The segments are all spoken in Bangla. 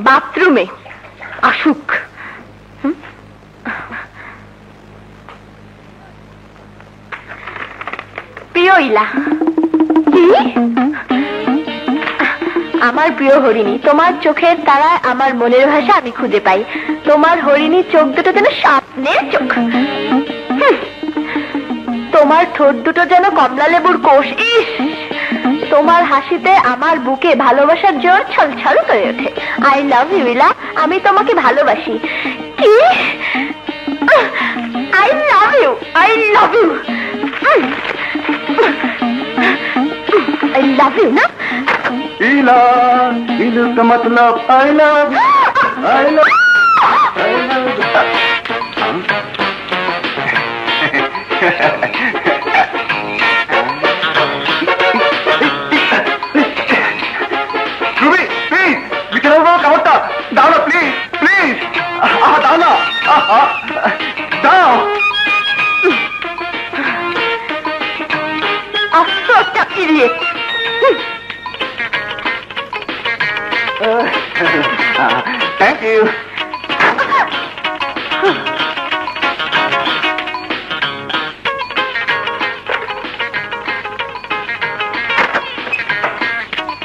বাথরুমে আসুক। প্রিয় ইলা। কি? আমার প্রিয় হরিণী, তোমার চোখের তারায় আমার মনের ভাষা আমি খুঁজে পাই। তোমার হরিণী চোখ দুটো যেন স্বপ্নের চোখ, তোমার ঠোঁট দুটো যেন কমলা লেবুর কোষ। ইস, তোমার হাসিতে আমার বুকে ভালোবাসার জোর ছলছল করে ওঠে। আই লাভ ইউ ইলা, আমি তোমাকে ভালোবাসি। কি? I love you, I love you, I love you না इला, इला का मतलब I love, I love, I love. Ruby, please, बिचरा हुआ कावता, दाओ ना please, please, दाओ ना, दाओ. अफसोस idiot. Thank you.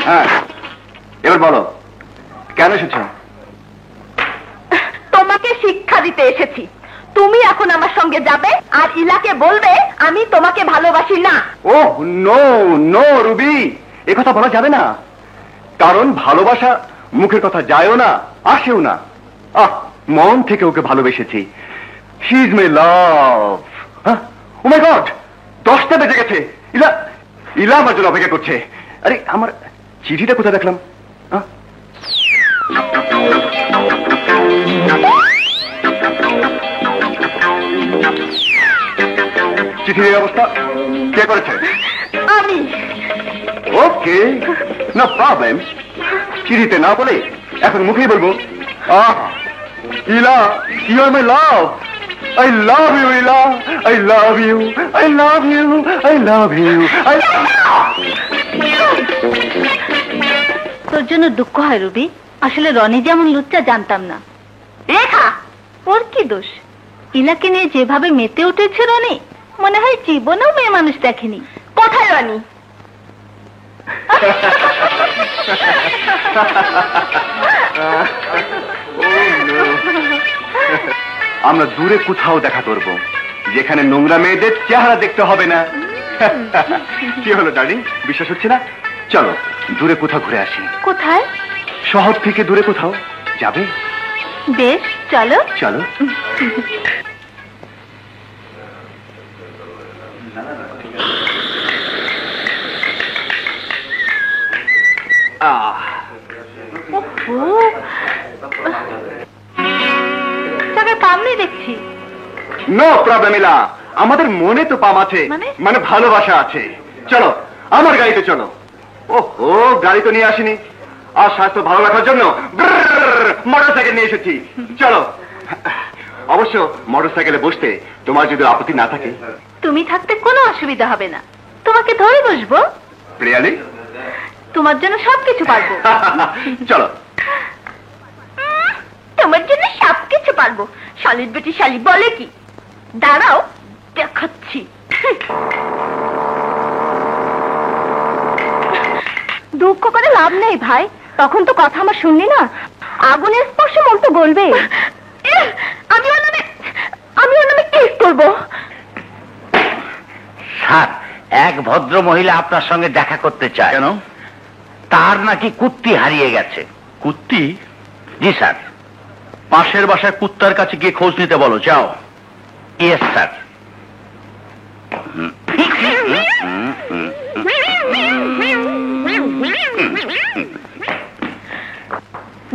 হ্যাঁ, এবার বলো কেন এসেছো? তোমাকে শিক্ষা দিতে এসেছি। তুমি এখন আমার সঙ্গে যাবে আর ইলাকে বলবে আমি তোমাকে ভালোবাসি না। ওহ নো নো রুবি, এ কথা বলা যাবে না, কারণ ভালোবাসা মুখের কথা যায়ও না আসেও না। মন থেকে ওকে ভালোবেসেছি। She is my love. Oh my God, 10টা বেজে গেছে। ইলা, ইলা আমার জন্য অপেক্ষা করছে। আরে আমার চিঠিটা কোথায় দেখলাম? চিঠির অবস্থা কে করেছে? আমি। Okay, no problem. চিঠিতে না বলে এখন মুখেই বলবো, Ila, you are my love. I love you, Ila. I love you. I love you. I love you. তোর জন্য দুঃখ হয় রুবি, আসলে রনি যেমন লুচ্চা জানতাম না। রেখা, ওর কি দোষ? ইলাকে নিয়ে যেভাবে মেতে উঠেছে রনি, মনে হয় জীবনেও মেয়ে মানুষ দেখেনি। কোথায় রনি? আমরা দূরে কোথাও দেখা করব, যেখানে নোংরা মেয়েদের চেহারা দেখতে হবে না। কি হলো ডার্লিং, বিশ্বাস হচ্ছে না? চলো দূরে কোথাও ঘুরে আসি। কোথায়? শহর থেকে দূরে কোথাও যাবে? বেশ, চলো চলো। পাম নেই দেখছি। নো প্রবলেম ইলা, আমাদের মনে তো পাম আছে, মানে ভালোবাসা আছে। চলো আমার গাড়িতে চলো। ওহো, গাড়ি তো নিয়ে আসিনি, আর স্বাস্থ্য ভালো রাখার জন্য মোটরসাইকেল নিয়ে এসেছি। চলো। অবশ্য মোটরসাইকেলে বসতে তোমার যদি আপত্তি না থাকে। তুমি থাকতে কোনো অসুবিধা হবে না, তোমাকে ধরে বসবো। রিয়ালি? তোমার জন্য সবকিছু পারবো। চলো। তোমার জন্য সবকিছু পারবো? শালির বেটি শালি বলে কি? দাঁড়াও দেখাচ্ছি। দুঃখ করে লাভ নেই ভাই, তখন তো কথা আমার শুনলি না। আগুনের স্পর্শ মন তো গলবে। আমি ওর নামে কেস করবো। স্যার, এক ভদ্র মহিলা আপনার সঙ্গে দেখা করতে চায়। কেন? তার নাকি কুত্তি হারিয়ে গেছে। কুত্তি? জি স্যার। পাশের বাসায় কুত্তার কাছে গিয়ে খোঁজ নিতে বলো, যাও। Yes sir.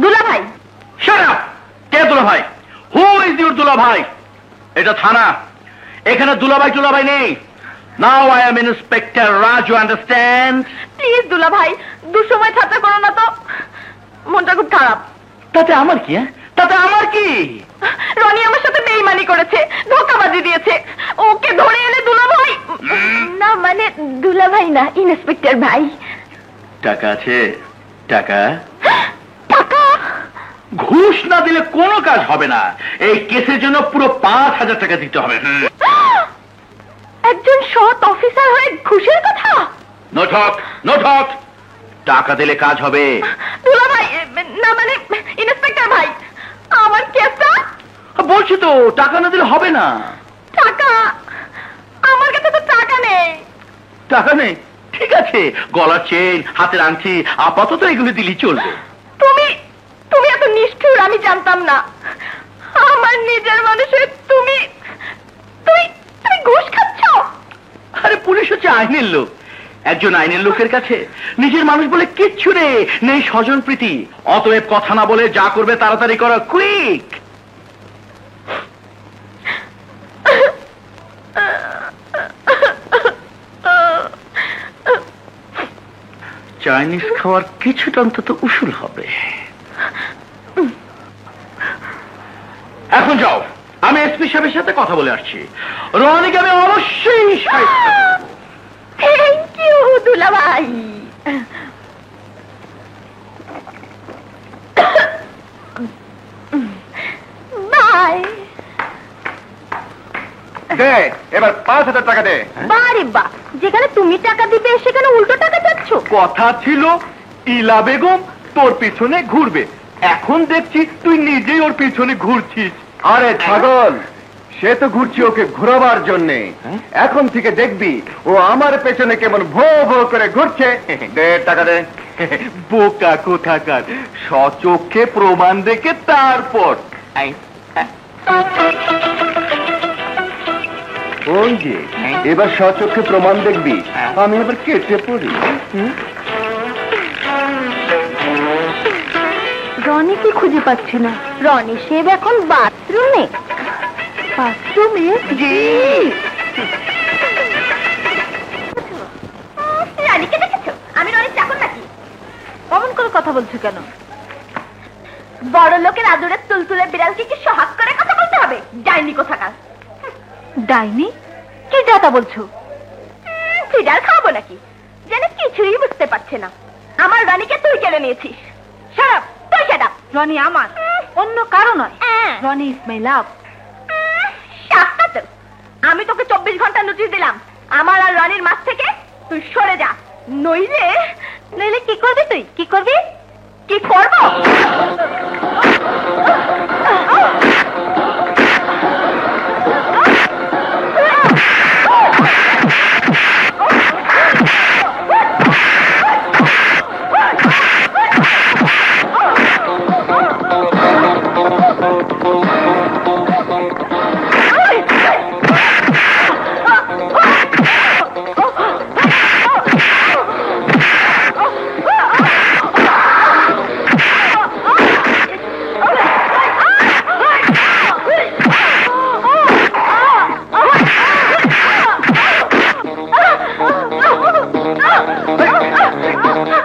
দুলা ভাই। Shut up! কে দুলা ভাই? হু ইজ ইউর দুলা ভাই? এটা থানা, এখানে দুলাভাই টুলাভাই নেই। Now I am inspector Raju, understand? Please দুলা ভাই, দুসময় ঠাট্টা করো না তো, মনটা খুব খারাপ। তাতে আমার কি? তাতে আমার কি? রনি আমার সাথে বেইমানি করেছে, ধোঁকাবাজি দিয়েছে। ওকে ধরে এনে দুলা ভাই। না মানে দুলা ভাই না, ইন্সপেক্টর ভাই। টাকা আছে? টাকা? টাকা? ঘুষ না দিলে কোনো কাজ হবে না। এই কেসের জন্য পুরো 5,000 টাকা দিতে হবে। একজন সৎ অফিসার হয়ে ঘুষের কথা? নো ঠক, নো ঠক। টাকা দিলে কাজ হবে। দুলা ভাই, না মানে ইন্সপেক্টর ভাই, আমার কেসটা। বলছি তো টাকা না দিলে হবে না। টাকা? আমার কাছে তো টাকা নেই। টাকা নেই? ঠিক আছে, গলার চেন, হাতের আংটি, আপাতত এগুলো দিলেই চলবে। তুমি তুমি এত নিষ্ঠুর আমি জানতাম না। আমার নিজের মানুষের তুমি তুমি তুমি ঘুষ খাচ্ছ? আরে পুলিশ হচ্ছে আইনের লোক। একজন আইনের লোকের কাছে নিজের মানুষ বলে কিচ্ছু নেই স্বজন প্রীতি। অতএব কথা না বলে যা করবে তাড়াতাড়ি করো, কুইক। চাইনিজ খাওয়ার কিছুটা অন্তত উসুল হবে। এখন যাও, আমি এসপি সাহেবের সাথে কথা বলে আসছি। রনিকে আমি অবশ্যই থ্যাংক ইউ দুলা ভাই। বাই। দে, এবার 5,000 টাকা দে। বারে বা, যেখানে তুমি টাকা দিবে সেখানে উল্টো টাকা চাচ্ছ। কথা ছিল ইলা বেগম তোর পিছনে ঘুরবে, এখন দেখছি তুই নিজেই ওর পিছনে ঘুরছিস। আরে ছাগল, সে তো ঘুরছি ওকে ঘোরাবার জন্যে। এখন থেকে দেখবি ও আমার পেছনে কেমন ভো ভো করে ঘুরছে। দে টাকা দে। বোকা কোথাকার, সচক্ষে প্রমাণ দেখে তারপর। ওই যে এবার সচক্ষে প্রমাণ দেখবি, আমি আবার কেটে পড়ি। রনিকে খুঁজে পাচ্ছি না। রনি সেব এখন বাথরুমে। বাথরুমে? জি। রানীকে দেখেছো? আমি রনির চাকর নাকি? অমন করে কথা বলছো কেন? বড় লোকের আদরের তুলতুলে বিড়ালকে কি সোহাগ করে কথা বলতে হবে? ডাইনি কোথাকার। ডাইনি? কি যাতা বলছো? বিড়াল খাবো নাকি? যেন কিছুই বুঝতে পারছে না। আমার রনিকে তুই কেড়ে নিয়েছিস। শাট আপ, তুই শাট আপ। রনি আমার, অন্য কারো নয়। রনি ইজ মাই লাভ। আমি তোকে 24 ঘন্টা নোটিশ দিলাম। আমার আর রনির মাঝ থেকে তুই সরে যা, নইলে নইলে কি করবি? তুই কি করবি? কি করব?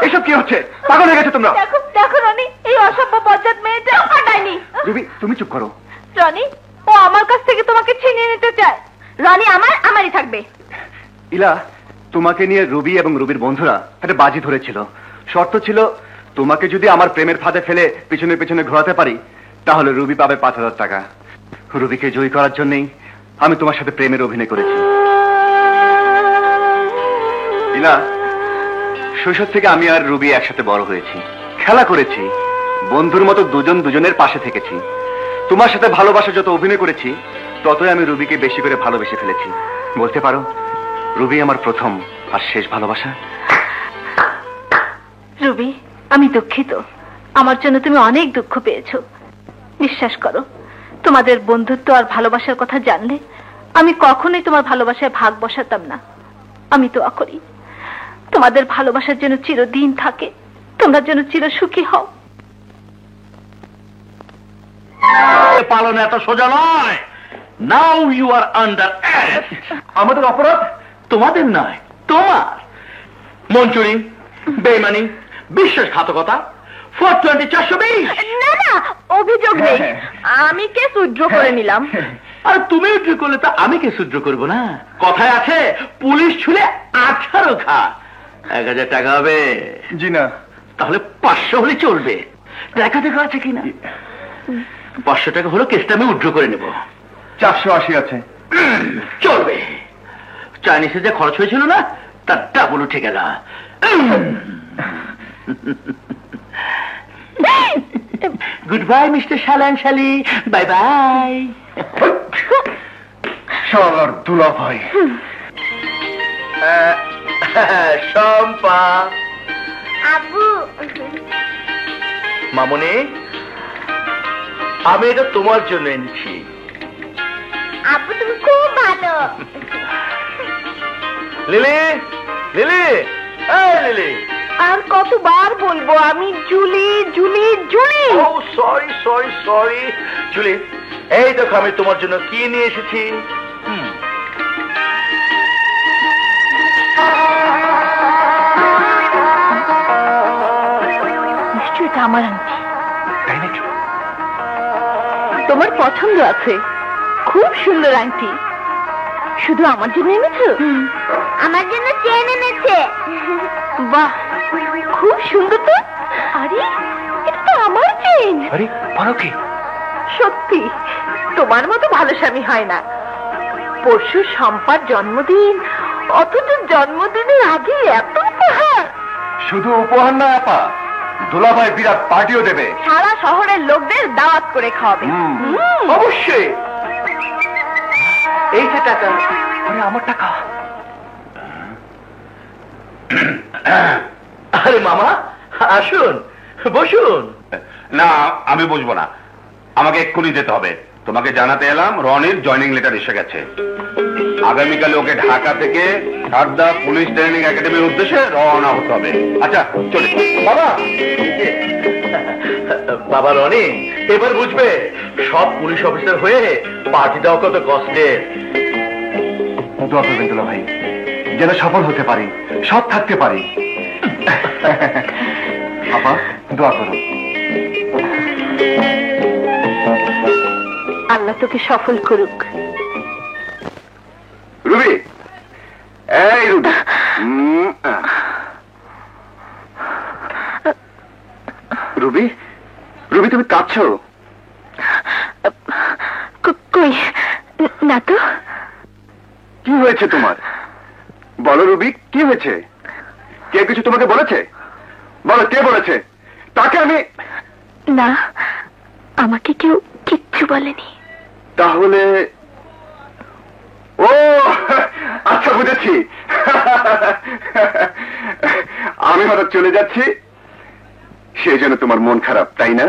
এসব কি হচ্ছে? পাগল হয়ে গেছে তোমরা? দেখো দেখো রনি, এই অসভ্য বজ্জাত মেয়েটা পাঠায়নি। রুবি, তুমি চুপ করো। রনি, ও আমার কাছ থেকে তোমাকে ছিনিয়ে নিতে চায়। রনি আমারই থাকবে। ইলা, তোমাকে নিয়ে রুবি এবং রুবির বন্ধুরা একটা বাজি ধরেছিল। শর্ত ছিল তোমাকে যদি আমার প্রেমের ফাঁদে ফেলে পিছনে পিছনে ঘোরাতে পারি তাহলে রুবি পাবে 5,000 টাকা। রুবিকে জয়ী করার জন্যই আমি তোমার সাথে প্রেমের অভিনয় করেছি। ইলা, শৈশব থেকে আমি আর রুবি একসাথে বড় হয়েছি, খেলা করেছি, বন্ধুর মতো দুজন দুজনের পাশে থেকেছি। তোমার সাথে ভালোবাসা যত অভিনয় করেছি ততই আমি রুবিকে বেশি করে ভালোবেসে ফেলেছি। বলতে পারো রুবি আমার প্রথম আর শেষ ভালোবাসা। রুবি, আমি দুঃখিত। আমার জন্য তুমি অনেক দুঃখ পেয়েছো। বিশ্বাস করো, তোমাদের বন্ধুত্ব আর ভালোবাসার কথা জানলে আমি কখনোই তোমার ভালোবাসায় ভাগ বসাতাম না। আমি দোয়া করি তোমাদের ভালোবাসার জন্য চিরদিন থাকে, তোমরা যেন চির সুখী হও। পালন এত সোজা নয়। Now you are under arrest. আমাদের অপরাধ তোমাদের নয়, তোমার। মঞ্চুরি, বেইমানি, বিশ্বাসঘাতকতা, 420 420। না না, অভিযোগ নেই। আমি কেস উইথড্র করে নিলাম। আর তুমি উদ্র করলে তা আমি কে সূত্র করবো না? কথায় আছে পুলিশ ছুলে 18 খা। 1,000 টাকা হবে? জি না। তাহলে 500 হলে চলবে। দেখা দেখা আছে কিনা। 500 টাকা হলো, কেসটা আমি উইথড্র করে নেব। 480 আছে। চলবে। চাইনিজে যে খরচ হয়েছিল না, তার ডাবল উঠে গেল। গুড বাই মিস্টার শালান শালি, বাই বাই। শালার দুলাভাই। শম্পা। আব্বু, মামনি, আমি এটা তোমার জন্য এনেছি। আব্বু তুমি খুব ভালো। লিলি, লিলি, এই লিলি। আর কতবার বলবো আমি জুলি জুলি জুলি। ও সরি সরি সরি জুলি, এই দেখো আমি তোমার জন্য কি নিয়ে এসেছি। নিশ্চয়ই এটা আমার আংটি। তাই নাকি? তোমার পছন্দ আছে, খুব সুন্দর আংটি। শুধু আমার জন্য এনেছো? আমার জন্য চেন এনেছে। বাহ, খুব সুন্দর তো। আরে এটা তো আমার চেন। আরে পারো কি? সত্যি তোমার মতো ভালো স্বামী হয় না। পরশু শম্পার জন্মদিন, অথচ জন্মদিনের আগে এত উপহার। শুধু উপহার না আপা, দুলাভাই বিরাট পার্টিও দেবে। সারা শহরের লোকদের দাওয়াত করে খাওয়াবে। অবশ্যই। এই যে টাকা। আরে আমার টাকা। আরে মামা আসুন, বসুন। না, আমি বুঝবো না, আমাকে এক্ষুনি যেতে হবে। তোমাকে জানাতে এলাম রনির জয়নিং লেটার এসে গেছে। আগামীকালে ওকে ঢাকা থেকে সারদা পুলিশ ট্রেনিং একাডেমির উদ্দেশ্যে রওনা হতে হবে। আচ্ছা চলে বাবা। বাবা রনি এবার বুঝবে সব পুলিশ অফিসার হয়ে পার্টিটাও কত কষ্টের। দোয়া করবেন দুলাভাই, যেন সফল হতে পারি, সৎ থাকতে পারি। আপা দোয়া করুন। আল্লাহ তোকে সফল করুক। রুবি, এই রুবি। রুবি, রুবি তুমি কাঁদছো? কই না তো। কি হয়েছে তোমার? বলো রুবি, কি হয়েছে? কে কিছু তোমাকে বলেছে? বলো কে বলেছে? তাকে আমি। না, আমাকে কেউ কিচ্ছু বলেনি। তাহলে ও আচ্ছা বুঝেছি। আমি হঠাৎ চলে যাচ্ছি, সেই জন্য তোমার মন খারাপ, তাই না?